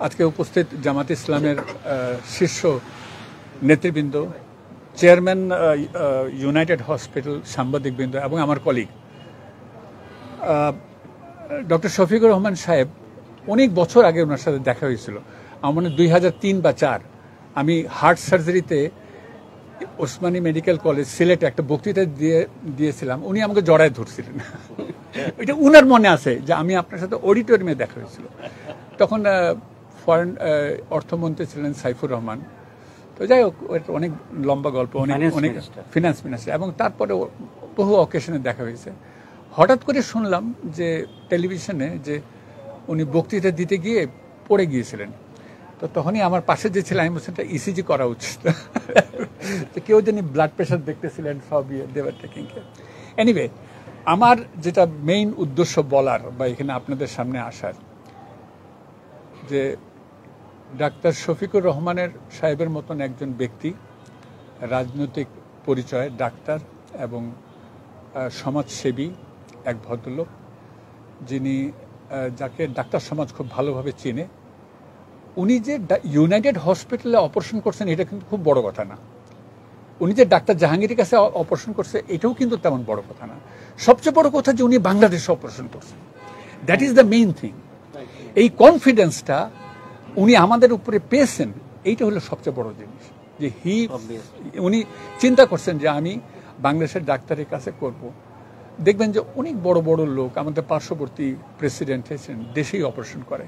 আজকে উপস্থিত জামাত ইসলামের শীর্ষ নেতৃবৃন্দ, চেয়ারম্যান ইউনাইটেড হসপিটাল, সাংবাদিকবৃন্দ এবং আমার কলিগ ডক্টর শফিকুর রহমান সাহেব, অনেক বছর আগে ওনার সাথে দেখা হয়েছিল। আমার মনে 2003 বা 2004 আমি হার্ট সার্জারিতে ওসমানী মেডিকেল কলেজ সিলেটে একটা বক্তৃতা দিয়েছিলাম। উনি আমাকে জড়ায় ধরছিলেন। এটা উনার মনে আছে যে আমি আপনার সাথে অডিটোরিয়ামে দেখা হয়েছিল। তখন ফরেন অর্থমন্ত্রী ছিলেন সাইফুর রহমান। তো যাই হোক, অনেক লম্বা গল্প, অনেক ফিনান্স মিনিস্টার, এবং তারপরে বহু অকেশনে দেখা হয়েছে। হঠাৎ করে শুনলাম যে টেলিভিশনে যে উনি বক্তৃতা দিতে গিয়ে পড়ে গিয়েছিলেন। তো তখনই আমার পাশে যে ছিলেন, আমি বলছেন ইসিজি করা উচিত। তো কেউ যিনি ব্লাড প্রেশার দেখতেছিলেন, সব দেওয়ার টেকিং কেয়ার। এনিওয়ে, আমার যেটা মেইন উদ্দেশ্য বলার বা এখানে আপনাদের সামনে আসার, যে ডাক্তার শফিকুর রহমানের সাহেবের মতন একজন ব্যক্তি, রাজনৈতিক পরিচয়, ডাক্তার এবং সমাজসেবী এক ভদ্রলোক, যিনি যাকে ডাক্তার সমাজ খুব ভালোভাবে চেনে। উনি যে ইউনাইটেড হসপিটালে অপারেশন করছেন, এটা কিন্তু খুব বড় কথা না। উনি যে ডাক্তার জাহাঙ্গীরের কাছে অপারেশন করছে, এটাও কিন্তু তেমন বড় কথা না। সবচেয়ে বড় কথা যে উনি বাংলাদেশে অপারেশন করছেন, that is the main thing. এই কনফিডেন্সটা উনি আমাদের উপরে পেয়েছেন, এইটা হলো সবচেয়ে বড় জিনিস। যে উনি চিন্তা করছেন যে আমি বাংলাদেশের ডাক্তারের কাছে করব। দেখবেন যে অনেক বড় বড় লোক, আমাদের পার্শ্ববর্তী প্রেসিডেন্ট হয়েছেন, দেশেই অপারেশন করে।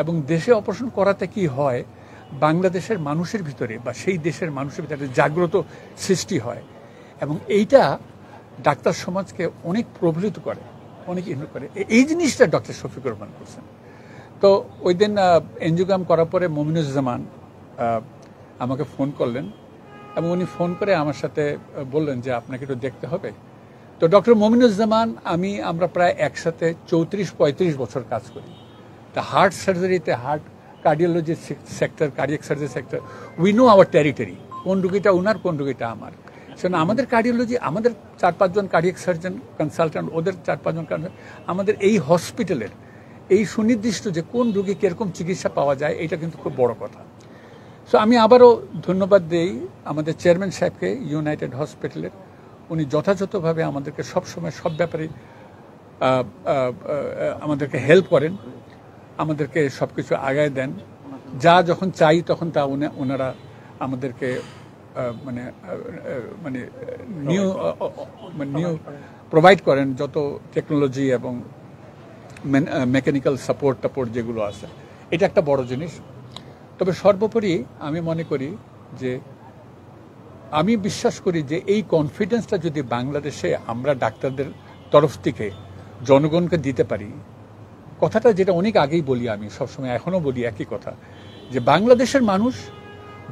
এবং দেশে অপারেশন করাতে কি হয়, বাংলাদেশের মানুষের ভিতরে বা সেই দেশের মানুষের ভিতরে জাগ্রত সৃষ্টি হয়, এবং এইটা ডাক্তার সমাজকে অনেক প্রভাবিত করে, অনেক ইনভলভ করে। এই জিনিসটা ডক্টর শফিকুর রহমান করছেন। তো ওই দিন এনজিওগ্রাম করার পরে মমিনুজ্জামান আমাকে ফোন করলেন, এবং উনি ফোন করে আমার সাথে বললেন যে আপনাকে একটু দেখতে হবে। তো ডক্টর মমিনুজ্জামান আমরা প্রায় একসাথে 34-35 বছর কাজ করি। তা হার্ট সার্জারিতে, heart cardiology sector, cardiac surgery sector, we know our territory. কোন রুগীটা ওনার, কোন রুগীটা আমার। সেজন্য আমাদের কার্ডিওলজি, আমাদের 4-5 জন কার্ডিয়াক সার্জন কনসালট্যান্ট, ওদের 4-5 জন আমাদের এই হসপিটালের এই সুনির্দিষ্ট যে কোন রুগী কীরকম চিকিৎসা পাওয়া যায়, এটা কিন্তু খুব বড় কথা। সো আমি আবারও ধন্যবাদ দিই আমাদের চেয়ারম্যান সাহেবকে ইউনাইটেড হসপিটালের। উনি যথাযথভাবে আমাদেরকে সবসময় সব ব্যাপারে আমাদেরকে হেল্প করেন, আমাদেরকে সব কিছু আগায় দেন। যা যখন চাই তখন তা ওনারা আমাদেরকে নিউ প্রোভাইড করেন, যত টেকনোলজি এবং মেকানিক্যাল সাপোর্ট যেগুলো আছে। এটা একটা বড় জিনিস। তবে সর্বোপরি আমি মনে করি যে, আমি বিশ্বাস করি যে এই কনফিডেন্সটা যদি বাংলাদেশে আমরা ডাক্তারদের তরফ থেকে জনগণকে দিতে পারি, কথাটা যেটা অনেক আগেই বলি, আমি সবসময় এখনও বলি একই কথা, যে বাংলাদেশের মানুষ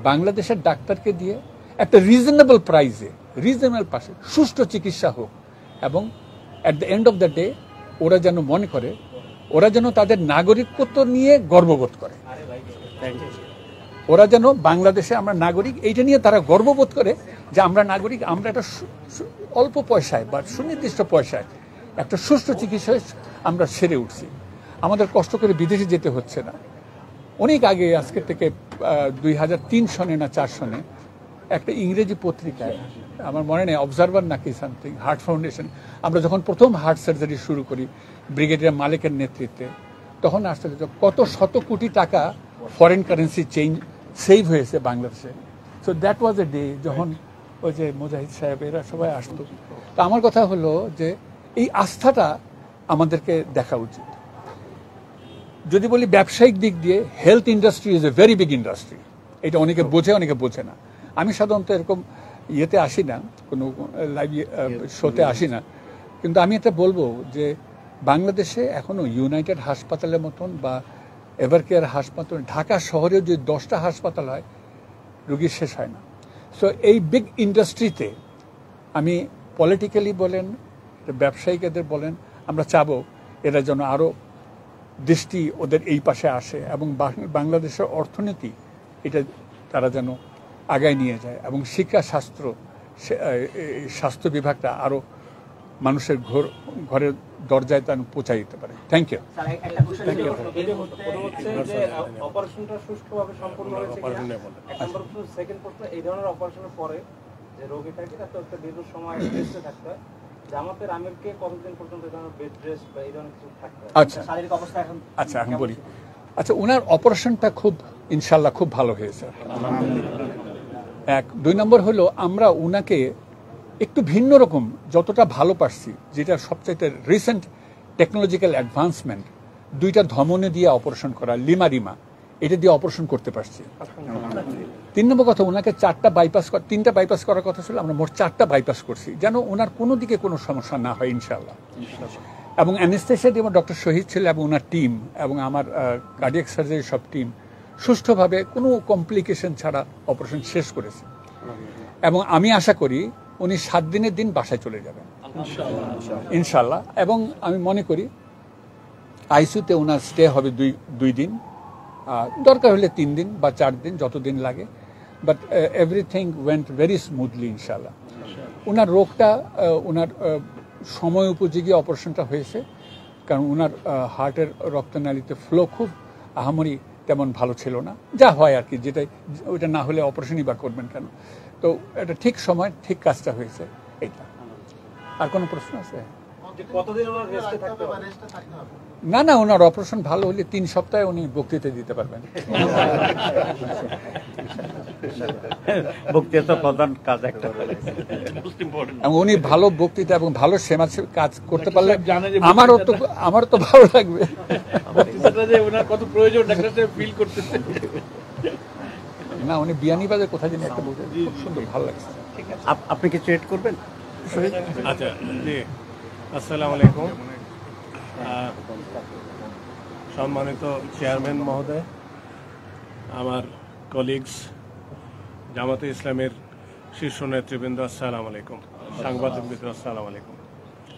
বাংলাদেশের ডাক্তারকে দিয়ে একটা রিজনেবল প্রাইসে, রিজনেবল পাশে সুষ্ঠু চিকিৎসা হোক, এবং at the end of the day ওরা যেন মনে করে, ওরা যেন তাদের নাগরিকত্ব নিয়ে গর্ববোধ করে, ওরা যেন বাংলাদেশে আমরা নাগরিক, এইটা নিয়ে তারা গর্ববোধ করে যে আমরা নাগরিক, আমরা একটা অল্প পয়সায় বা সুনির্দিষ্ট পয়সায় একটা সুষ্ঠু চিকিৎসায় আমরা সেরে উঠছি। আমাদের কষ্ট করে বিদেশে যেতে হচ্ছে না। অনেক আগে, আজকে থেকে 2003 সনে না 4 সনে একটা ইংরেজি পত্রিকায়, আমার মনে নেই অবজারভার নাকি সামথিং, হার্ট ফাউন্ডেশন, আমরা যখন প্রথম হার্ট সার্জারি শুরু করি ব্রিগেডিয়ার মালিকের নেতৃত্বে, তখন আসলে কত শত কোটি টাকা ফরেন কারেন্সি সেভ হয়েছে বাংলাদেশে। So that was a day যখন ওই যে মুজাহিদ সাহেব এরা সবাই আসতো। তো আমার কথা হলো যে এই আস্থাটা আমাদেরকে দেখা উচিত। যদি বলি ব্যবসায়িক দিক দিয়ে, health industry is a very big industry. এটা অনেকে বোঝে, অনেকে বোঝে না। আমি সাধারণত এরকম ইয়েতে আসি না, কোনো লাইভ শোতে আসি না, কিন্তু আমি এটা বলবো যে বাংলাদেশে এখনও ইউনাইটেড হাসপাতালের মতন বা এভারকেয়ার হাসপাতাল, ঢাকা শহরেও যদি 10টা হাসপাতাল হয়, রুগী শেষ হয় না। সো এই বিগ ইন্ডাস্ট্রিতে আমি পলিটিক্যালি বলেন, ব্যবসায়িকদের বলেন, আমরা চাবো এরা যেন আরও দৃষ্টি ওদের এই পাশে আসে, এবং বাংলাদেশের অর্থনীতি এটা তারা যেন আগায় নিয়ে যায়, এবং শিক্ষা, স্বাস্থ্য বিভাগটা আরও মানুষের ঘরের দরজায় তার পৌঁছাই দিতে পারে। Thank you. অপারেশনটা সুষ্ঠুভাবে সম্পূর্ণ হয়েছে কিনা, এক নম্বর প্রশ্ন। সেকেন্ড প্রশ্ন, এই ধরনের অপারেশনের পরে যে রোগীটাকে এত একটা দীর্ঘ সময় রেস্টে থাকতে হয়, জামাতের আমিরকে কতদিন পর্যন্ত এই ধরনের বেড রেস্ট বা এই ধরনের কিছু থাকতে হয়? আচ্ছা শারীরিক অবস্থা এখন আচ্ছা এখন বলি। আচ্ছা, ওনার অপারেশনটা খুব ইনশাল্লাহ খুব ভালো হয়েছে। এক, দুই নম্বর হলো আমরা ওনাকে একটু ভিন্ন রকম যতটা ভালো পারছি, যেটা সবচাইতে রিসেন্ট টেকনোলজিক্যাল অ্যাডভান্সমেন্ট, দুইটা ধমনী দিয়ে অপারেশন করা, লিমা এটা দিয়ে অপারেশন করতে পারছি। তিন নম্বর কথা, ওনাকে তিনটা বাইপাস করার কথা ছিল, আমরা মোট 4টা বাইপাস করছি, যেন ওনার কোনো দিকে কোনো সমস্যা না হয় ইনশাল্লাহ। এবং অ্যানেস্থেশিয়া টিম ডক্টর শহীদ ছিল এবং ওনার টিম এবং আমার কার্ডিয়াক সার্জারি সব টিম সুষ্ঠুভাবে কোনো কমপ্লিকেশন ছাড়া অপারেশন শেষ করেছে। এবং আমি আশা করি উনি 7 দিনের দিন বাসায় চলে যাবেন ইনশাল্লাহ। এবং আমি মনে করি আইসিইউতে ওনার স্টে হবে 2 দিন, দরকার হলে 3 দিন বা 4 দিন, যতদিন লাগে। But everything went very smoothly ইনশাল্লাহ। ওনার রোগটা ওনার সময় উপযোগী অপারেশনটা হয়েছে, কারণ ওনার হার্টের রক্তনালীতে ফ্লো খুব আহামরি তেমন ভালো ছিল না, যা হয় আর কি, যেটাই ওইটা না হলে অপারেশনই বা করবেন কেন। তো এটা ঠিক সময় ঠিক কাজটা হয়েছে এইটা। আর কোনো প্রশ্ন আছে? কতদিন ওনার রেস্টে থাকতে হবে? না না, ওনার অপারেশন ভালো হলে 3 সপ্তাহে উনি বক্তৃতা দিতে পারবেন। বক্তৃতা প্রধান কাজ একটা, এবং উনি ভালো বক্তৃতা এবং ভালো সমাজ কাজ করতে পারলে আমারও তো ভালো লাগবে। কত প্রয়োজন ডাক্তার সাহেব ফিল করতেছে। না, উনি বিয়ানীবাজার কোথায় যেন একটা বলতে খুব সুন্দর, ভালো লাগছে। আপনি কিছু এড করবেন? আচ্ছা, জি, আসসালামু আলাইকুম। সম্মানিত চেয়ারম্যান মহোদয়, আমার কলিগস, জামাতে ইসলামের শীর্ষ নেতৃবৃন্দ, আসসালামু আলাইকুম। সাংবাদিকবৃন্দ, আসসালামু আলাইকুম।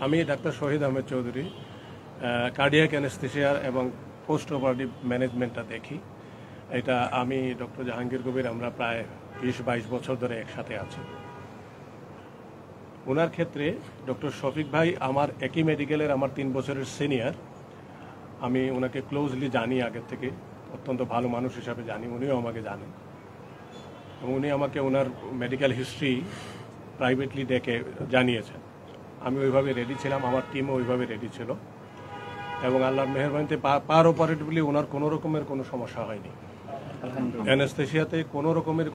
আমি ডাক্তার শহীদ আহমেদ চৌধুরী, কার্ডিয়াক অ্যানেস্থেসিয়া এবং পোস্ট অপারেটিভ ম্যানেজমেন্টটা দেখি। এটা আমি ডক্টর জাহাঙ্গীর কবির, আমরা প্রায় 20-22 বছর ধরে একসাথে আছি। ওনার ক্ষেত্রে ডক্টর শফিক ভাই আমার একই মেডিকেলের আমার 3 বছরের সিনিয়র। আমি ওনাকে ক্লোজলি জানি, আগের থেকে অত্যন্ত ভালো মানুষ হিসাবে জানি, উনিও আমাকে জানেন। এবং উনি আমাকে ওনার মেডিকেল হিস্ট্রি প্রাইভেটলি ডেকে জানিয়েছেন। আমি ওইভাবে রেডি ছিলাম, আমার টিমও ওইভাবে রেডি ছিল, এবং আল্লাহর মেহেরবানিতে পার অপারেটিভলি ওনার কোনো রকমের কোনো সমস্যা হয়নি। অ্যানেস্থেসিয়াতে কোনো রকমের